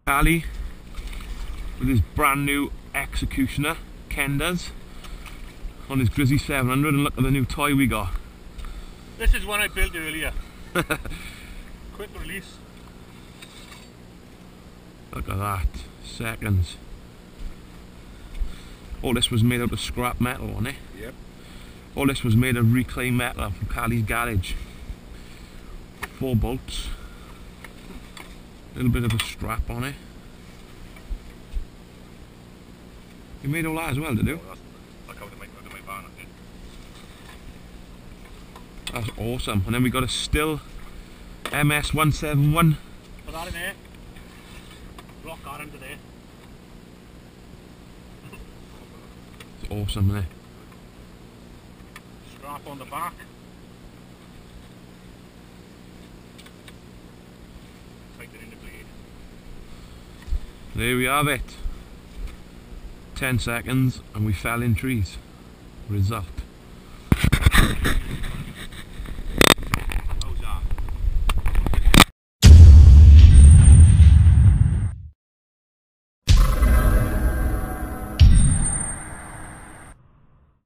Ali with his brand new executioner, Ken does, on his Grizzly 700, and look at the new toy we got. This is one I built earlier. Quick release. Look at that, seconds. All this was made out of scrap metal, wasn't it? Yep. All this was made of reclaimed metal from Calif's garage. 4 bolts. A little bit of a strap on it. You made all that as well, did you? Like out of my van, I did. That's awesome. And then we got a still MS171. Put that in there. Block that into there. It's awesome, isn't it? Strap on the back. Tighten in the blade. There we have it. 10 seconds and we fell in trees. Result.